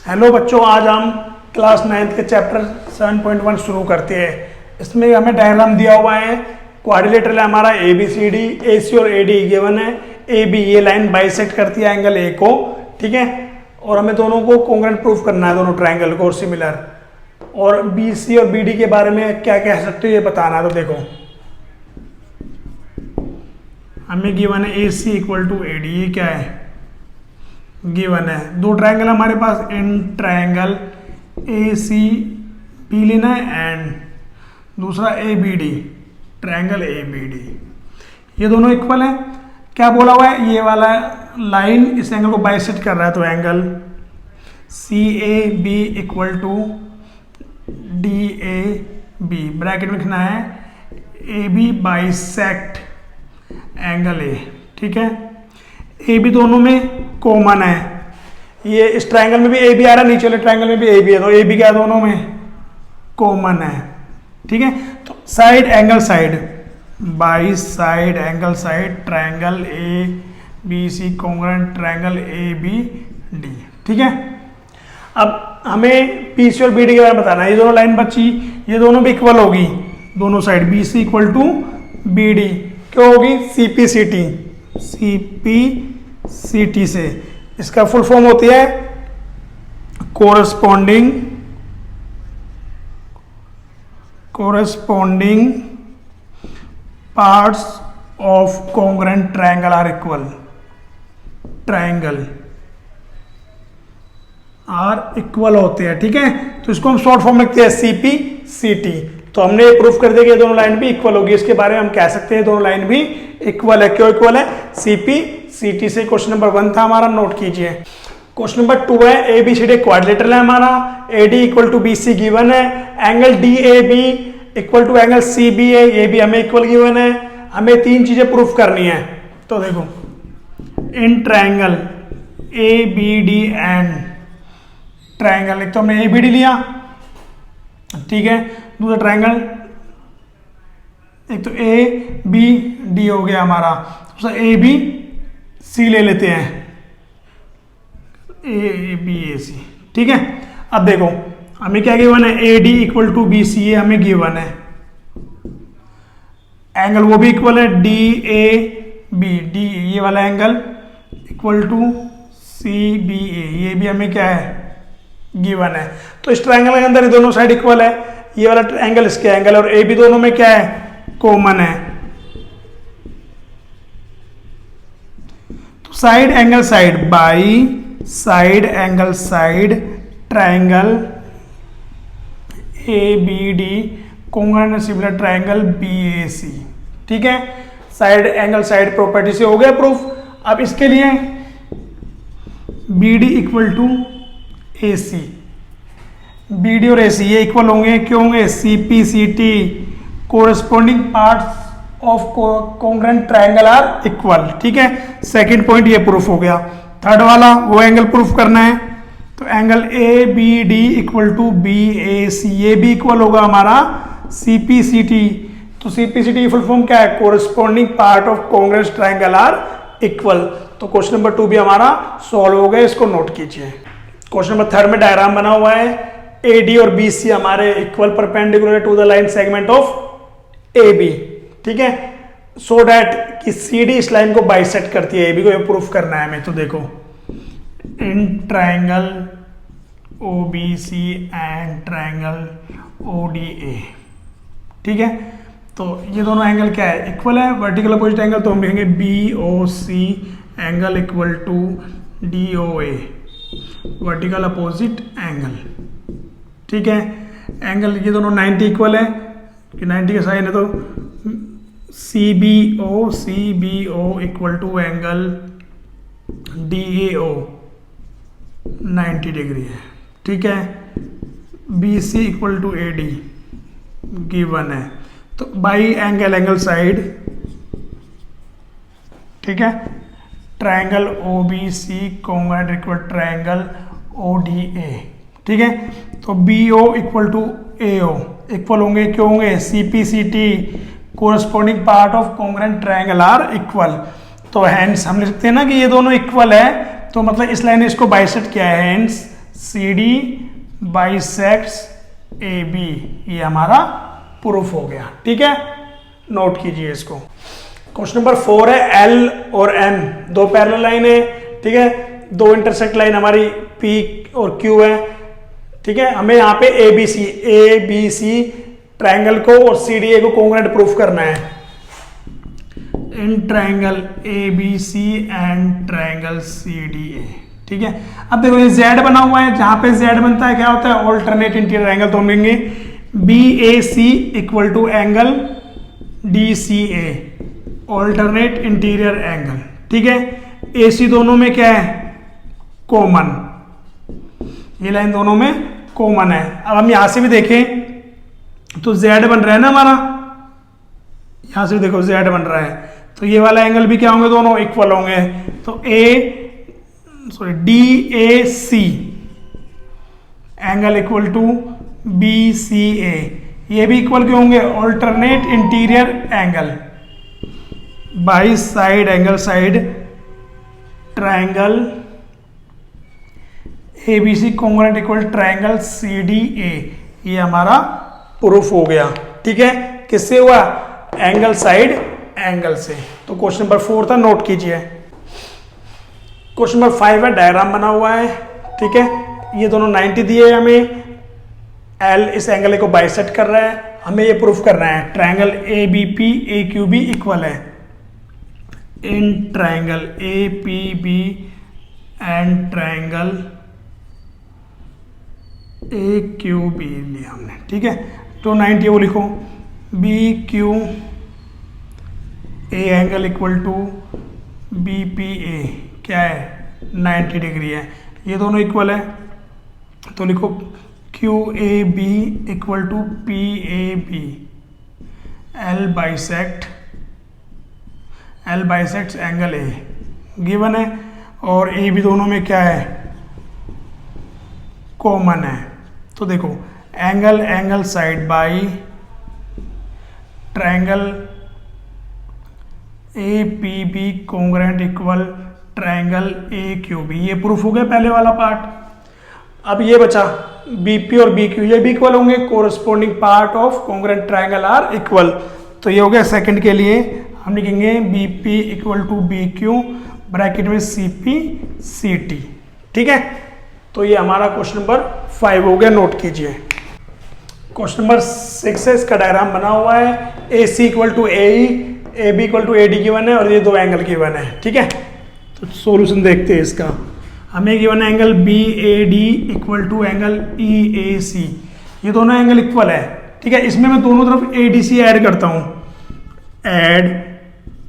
Hello बच्चों, आज हम क्लास 9th के चैप्टर 7.1 शुरू करते हैं। इसमें हमें डायग्राम दिया हुआ है। क्वाड्रिलेटरल है हमारा ABCD, AC और AD गिवन है। AB ये लाइन बाइसेक्ट करती है एंगल A को, ठीक है। और हमें दोनों को कॉन्ग्रुएंट प्रूफ करना है, दोनों ट्राइंगल को और सिमिलर। और BC और BD के बारे में क्या कह सकते हो ये बताना है। तो देखो हमें गिवन है AC इक्वल टू AD, ये क्या है गिवन है। दो ट्रायंगल हमारे पास, इन ट्रायंगल ACB लेना है एंड दूसरा ABD, ट्रायंगल ABD। ये दोनों इक्वल है। क्या बोला हुआ है, ये वाला लाइन इस एंगल को बाइसेक्ट कर रहा है, तो angle CAB equal to DAB, bracket में लिखना है AB बाइसेक्ट एंगल A, ठीक है। AB दोनों में कॉमन है। ये इस ट्रायंगल में भी AB आ रहा है, नीचे वाले ट्रायंगल में भी AB है, तो AB क्या दोनों में कॉमन है, ठीक है। तो side angle side, by side angle side, triangle ABC congruent triangle ABD, ठीक है। अब हमें PC और BD के बारे में बताना है। ये दोनों लाइन बची, ये दोनों भी इक्वल होगी, दोनों side BC equal to BD क्या होगी, CPCT से। इसका फुल फॉर्म होती है corresponding parts of congruent triangle are equal, triangle are equal होते हैं, ठीक है। तो इसको हम शॉर्ट फॉर्म लिखते हैं CPCT। तो हमने ये प्रूफ कर दिया कि ये दोनों लाइन भी इक्वल होगी। इसके बारे में हम कह सकते हैं दोनों लाइन भी इक्वल है। क्यों इक्वल है, CPCT से। क्वेश्चन नंबर 1 था हमारा, नोट कीजिए। क्वेश्चन नंबर 2 है, ABCD क्वाड्रिलेटरल है हमारा, AD equal to BC given है, angle DAB equal to angle CBA, ये भी हमें इक्वल गिवन है। हमें तीन चीजें प्रूफ करनी है। तो देखो, in triangle ABD and triangle, एक तो हमने ABD लिया, ठीक है। दूसरा ट्रायंगल, एक तो ABD हो गया हमारा, दूसरा ABC ले लेते हैं, ABAC, ठीक है। अब देखो हमें क्या गिवन है, AD इक्वल टू BC, ये हमें गिवन है। एंगल वो भी इक्वल है, DAB, ये वाला एंगल इक्वल टू CBA, ये भी हमें क्या है गिवन है। तो इस ट्रायंगल के अंदर ये दोनों साइड इक्वल है, ये वाला एंगल इसके एंगल और AB दोनों में क्या है कॉमन है। तो side angle side, by side angle side, triangle ABD congruent similar triangle BAC, ठीक है। साइड एंगल साइड प्रॉपर्टी से हो गया प्रूफ। अब इसके लिए BD equal to AC, BD और AC ये इक्वल होंगे, क्यों होंगे, CPCT corresponding parts of congruent triangle are equal, ठीक है। सेकंड पॉइंट ये प्रूफ हो गया। थर्ड वाला वो एंगल प्रूफ करना है। तो angle ABD equal to BAC, ये भी इक्वल होगा हमारा CPCT। तो CPCT फुल फॉर्म क्या है, corresponding part of congruent triangle are equal. तो क्वेश्चन नंबर 2 भी हमारा सॉल्व हो गया, इसको नोट कीजिए। क्वेश्चन नंबर 3 में डायग्राम बना हुआ है, AD और BC हमारे equal perpendicular to the line segment of AB, ठीक है। सो डैट कि CD इस लाइन को बाइसेक्ट करती है, AB को ये प्रूफ करना है हमें। तो देखो, in triangle OBC and triangle ODA, ठीक है। तो ये दोनों एंगल क्या है, इक्वल है, वर्टिकल अपोजिट एंगल। तो हम लिखेंगे BOC angle equal to DOA, vertical opposite angle, ठीक है। एंगल ये दोनों 90 इक्वल है, कि 90 के साइन है, तो CBO equal to angle DAO 90 degree है, ठीक है। BC equal to AD given है। तो बाई एंगल साइड, ठीक है, triangle OBC congruent equal triangle ODA, ठीक है। तो BO equal to AO equal होंगे, क्यों होंगे, CPCT corresponding part of congruent triangle are equal. तो हैंस हम लिख सकते हैं ना कि ये दोनों इक्वल है, तो मतलब इस लाइन ने इसको बाइसेक्ट किया है, hence C D bisects A B, ये हमारा प्रूफ हो गया। ठीक है, नोट कीजिए इसको। क्वेश्चन नंबर 4 है एल और एम दो पैरेलल लाइन है। ठीक है, दो इंटरसेक्ट लाइन हमारी पी और क्यू है। ठीक है, हमें यहाँ पे ए बी सी ट्रायंगल को और सी डी ए को कॉन्ग्रुएंट प्रूफ करना है in triangle A B C and triangle C D A. ठीक है, अब देखो ये Z बना हुआ है, जहां पे Z बनता है क्या होता है, ऑल्टरनेट इंटीरियर एंगल। तो हम लेंगे B A C equal to angle D C A, alternate interior angle. ठीक है, ए सी दोनों में क्या है, कॉमन, ये लाइन दोनों में कॉमन है। अब हम यहां से भी देखें तो Z बन रहा है ना हमारा, यहां से भी देखो Z बन रहा है, तो ये वाला एंगल भी क्या होंगे, दोनों इक्वल होंगे। तो D A C angle equal to B C A, ये भी इक्वल क्यों होंगे, alternate interior angle by side angle side triangle A B C congruent equal triangle C D A, ये हमारा प्रूफ हो गया। ठीक है, किससे हुआ, एंगल साइड एंगल से। तो क्वेश्चन नंबर 4 था, नोट कीजिए। क्वेश्चन नंबर 5 है, डायग्राम बना हुआ है। ठीक है, ये दोनों 90 दिए हमें, एल इस एंगल को बाइसेक्ट कर रहा है, हमें ये प्रूफ करना है triangle A B P A Q B equal है in triangle A P B and triangle A Q B लिया हमने। ठीक है, तो 90 वो लिखो, B Q A angle equal to B P A क्या है, 90 डिग्री है, ये दोनों इक्वल है। तो लिखो Q A B equal to P A B, L bisect angle A given है, और ए बी दोनों में क्या है, कॉमन है। तो देखो angle side by triangle A P B congruent equal triangle A Q B, ये प्रूफ हो गया पहले वाला पार्ट। अब ये बचा बी पी और बी क्यू, ये भी इक्वल होंगे, corresponding part of congruent triangle are equal. तो ये हो गया सेकंड के लिए, हम लिखेंगे B P equal to B Q bracket में सी पी सी टी। ठीक है, तो ये हमारा क्वेश्चन नंबर 5 हो गया, नोट कीजिए। क्वेश्चन नंबर 6 है, इसका डायग्राम बना हुआ है, A C equal to A A B equal to A D given है, और ये दो एंगल गिवन है। ठीक है, तो सॉल्यूशन देखते हैं इसका। हमें गिवन है angle B A D equal to angle E A C, ये दोनों एंगल इक्वल है। ठीक है, इसमें मैं दोनों तरफ ए डी सी ऐड करता हूं, add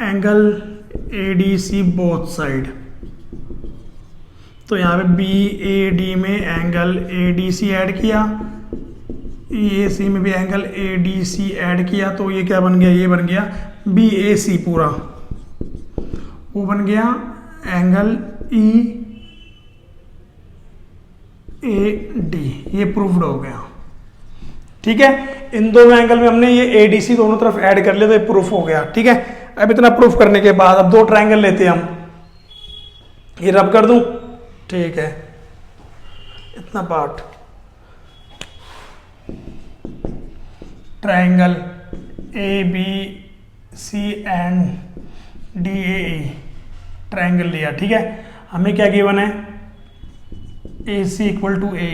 angle A D C both side. तो यहाँ पे बी ए डी में angle A D C add किया, ई ए सी में भी angle A D C add किया, तो ये क्या बन गया, ये बन गया बी ए सी पूरा, वो बन गया एंगल ई ए डी, ये प्रूफ्ड हो गया। ठीक है, इन दोनों एंगल में हमने ये ए डी सी दोनों तरफ ऐड कर लिया, तो ये प्रूफ हो गया। ठीक है, अब इतना प्रूफ करने के बाद अब दो ट्रायंगल लेते हैं हम, ये रब कर दूं, ठीक है, इतना part triangle A B C and D A triangle लिया। ठीक है, हमें क्या गिवन है, ए सी इक्वल टू ए,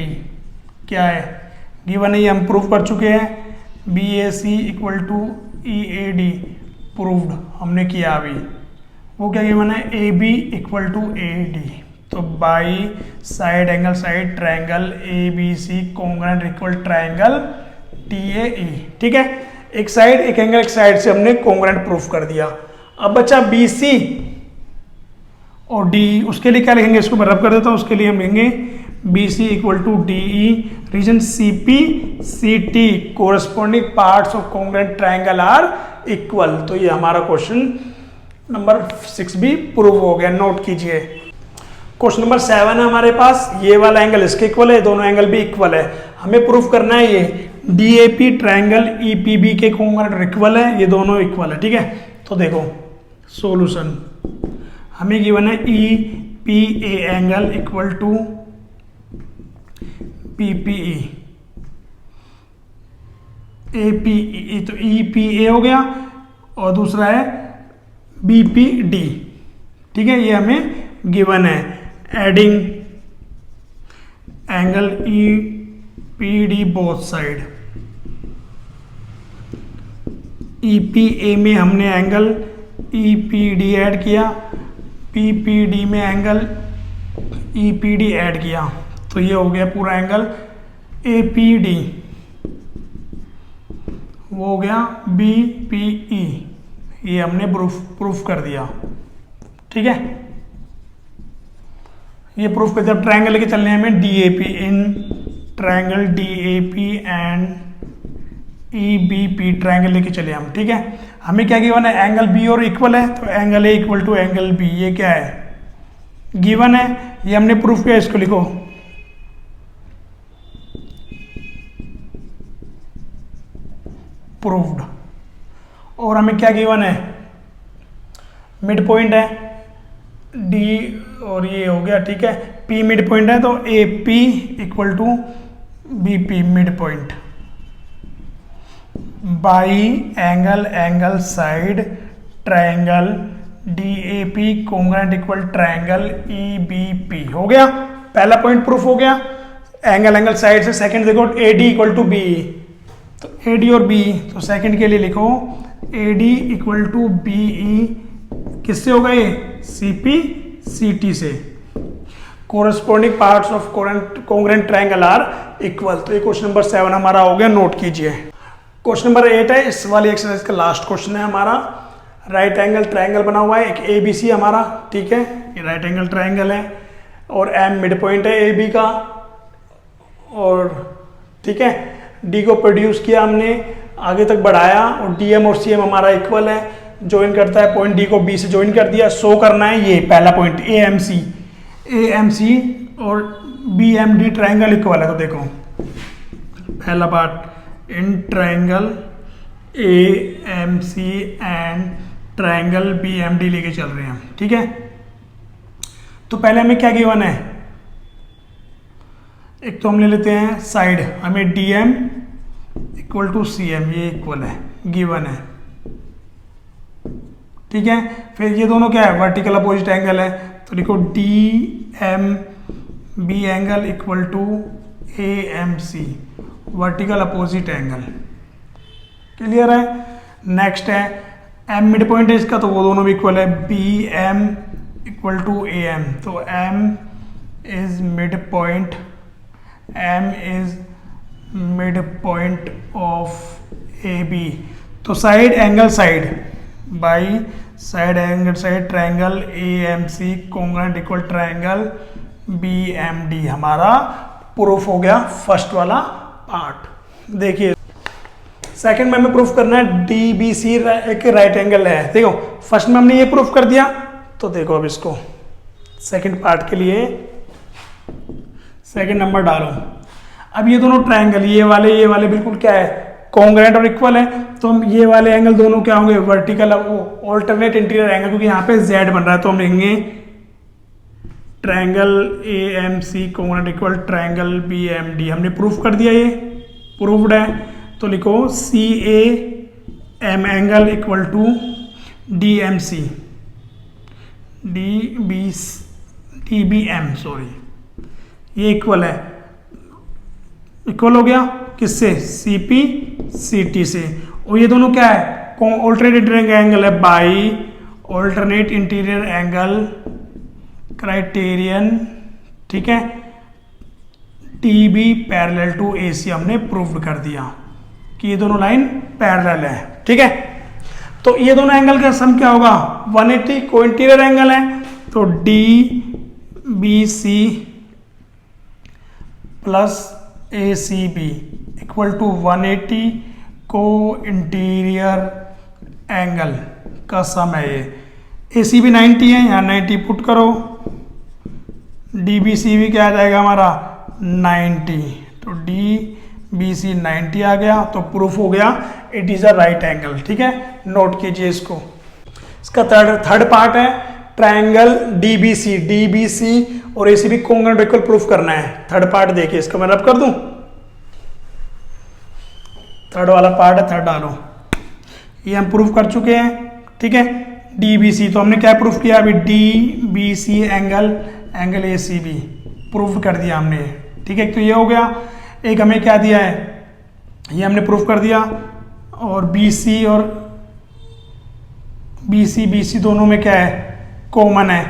क्या है गिवन है, ये हम प्रूफ कर चुके हैं, B A C equal to E A D proved हमने किया अभी। वो क्या गिवन है, A B equal to A D, तो by side angle side triangle A B C congruent equal triangle T A E. ठीक है, एक साइड एक एंगल एक साइड से हमने कॉन्ग्रुएंट प्रूफ कर दिया। अब बचा बी सी और डी, उसके लिए क्या लिखेंगे, इसको मैं रब कर देता हूं, उसके लिए हम लिखेंगे B C equal to D E reason C P C T corresponding parts of congruent triangle are equal. तो ये हमारा क्वेश्चन नंबर 6 भी प्रूव हो गया, नोट कीजिए। क्वेश्चन नंबर 7 है हमारे पास, ये वाला एंगल इसके इक्वल है, दोनों एंगल भी इक्वल है, हमें प्रूफ करना है ये D A P triangle E P B के कॉन्ग्रुएंट इक्वल है, ये दोनों इक्वल है। ठीक है, तो देखो सॉल्यूशन, हमें गिवन है E P A angle equal to PPE, APE, तो EPA हो गया और दूसरा है BPD। ठीक है, ये हमें गिवन है। Adding angle EPD both side, EPA में हमने एंगल EPD ऐड किया, PPD में एंगल EPD ऐड किया, तो ये हो गया पूरा एंगल APD, वो हो गया BPE। ये हमने प्रूफ कर दिया। ठीक है, ये प्रूफ कर दिया। अब ट्रायंगल लेके चलने हैं हमें DAP, in triangle DAP and EBP triangle लेके चले हम। ठीक है, हमें क्या गिवन है, एंगल B और इक्वल है, तो angle A equal to angle B, ये क्या है, गिवन है, ये हमने प्रूफ किया। इसको लिखो, प्रूव्ड। और हमें क्या गिवन है, मिड पॉइंट है D और ये हो गया। ठीक है, P मिड पॉइंट है, तो AP equal to BP mid point by angle side triangle DAP congruent equal triangle EBP। हो गया, पहला पॉइंट प्रूफ हो गया एंगल साइड से। सेकंड देखो AD इक्वल टू BE, तो AD और BE, तो सेकंड के लिए लिखो AD इक्वल टू BE, किससे होगा ये, CP CT से। Corresponding parts of congruent triangle are equal. तो ये क्वेश्चन नंबर 7 हमारा हो गया, नोट कीजिए। क्वेश्चन नंबर 8 है, इस वाली एक्सरसाइज का लास्ट क्वेश्चन है हमारा। राइट एंगल ट्रायंगल बना हुआ है, एक ABC हमारा। ठीक है, ये राइट एंगल ट्रायंगल है और M मिड पॉइंट है AB का। और ठीक है, D को प्रोड्यूस किया हमने, आगे तक बढ़ाया, और DM और CM हमारा इक्वल है, ज्वाइन करता है, पॉइंट D को B से ज्वाइन कर दिया। शो करना है ये पहला पॉइंट AMC और BMD ट्रायंगल इक्वल है। तो देखो पहला part, in triangle AMC and triangle BMD लेके चल रहे हैं। ठीक है, तो पहले हमें क्या गिवन है, एक तो हम ले लेते हैं साइड, हमें DM इक्वल टू CM, ये इक्वल है, गिवन है। ठीक है, फिर ये दोनों क्या है, वर्टिकल अपोजिट एंगल है, तो लिखो DMB angle equal to AMC vertical opposite angle. Clear है। नेक्स्ट है M मिड पॉइंट है इसका, तो वो दोनों भी इक्वल है, BM इक्वल टू AM, तो M is mid point, M is mid point of AB। तो side angle side by side angle side triangle AMC congruent equal triangle BMD हमारा प्रूफ हो गया, फर्स्ट वाला पार्ट। देखिए second में हमें proof करना है DBC एक राइट एंगल है। देखो फर्स्ट में हमने ये प्रूफ कर दिया, तो देखो अब इसको सेकंड पार्ट के लिए सेकंड नंबर डालो। अब ये दोनों ट्रायंगल, ये वाले बिल्कुल क्या है, कॉन्ग्रुएंट और इक्वल है, तो हम ये वाले एंगल दोनों क्या होंगे, वर्टिकल ऑल्टरनेट इंटीरियर एंगल, क्योंकि यहाँ पे Z बन रहा है, तो हम लिखेंगे triangle AMC congruent equal triangle BMD। हमने प्रूफ कर दिया, ये प्रूव्ड है, तो लिखो CAM angle equal to DMC DBM sorry, ये इक्वल है, इक्वल हो गया किससे, CP CT से। और ये दोनों क्या है, ऑल्टरनेट इंटीरियर एंगल है by alternate interior angle criterion. ठीक है, TB पैरेलल टू AC हमने प्रूव कर दिया कि ये दोनों लाइन पैरेलल है। ठीक है, तो ये दोनों एंगल का सम क्या होगा, 180 को इंटीरियर एंगल है, तो DBC plus ACB equal to 180 को इंटीरियर एंगल का सम है ये। ACB 90 है, यहाँ 90 पुट करो, DBC भी क्या आ जाएगा हमारा 90, तो DBC 90 आ गया, तो प्रूफ हो गया it is a right angle. ठीक है, नोट कीजिए इसको। इसका थर्ड पार्ट है ट्रायंगल DBC और A C B congruent equal proof करना है। थर्ड पार्ट देखिए, इसका मैं रब कर दूं, थर्ड वाला पार्ट है, थर्ड डालो, ये हम प्रूफ कर चुके हैं, ठीक है। डी बी सी, तो हमने क्या प्रूफ किया अभी, D B C angle A C B proof कर दिया हमने, ठीक है। तो ये हो गया। एक हमें क्या दिया है, ये हमने प्रूफ कर दिया, और बी सी और बी सी दोनों में क्या है, कॉमन है।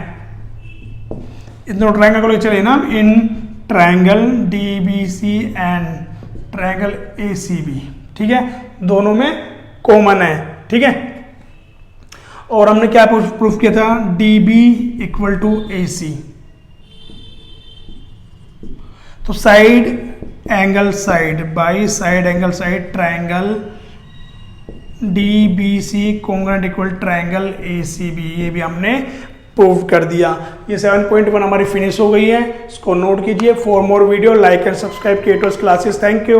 इन दोनों ट्रायंगल को ले चले ना, in triangle D B C and triangle A C B, ठीक है, दोनों में कॉमन है, ठीक है। और हमने क्या प्रूफ किया था, D B equal to A C. तो side angle side by side angle side triangle D B C congruent equal triangle A C B, ये भी हमने प्रूव कर दिया। ये 7.1 हमारी फिनिश हो गई है, इसको नोट कीजिए। For more video like and subscribe केटोस क्लासेस। Thank you.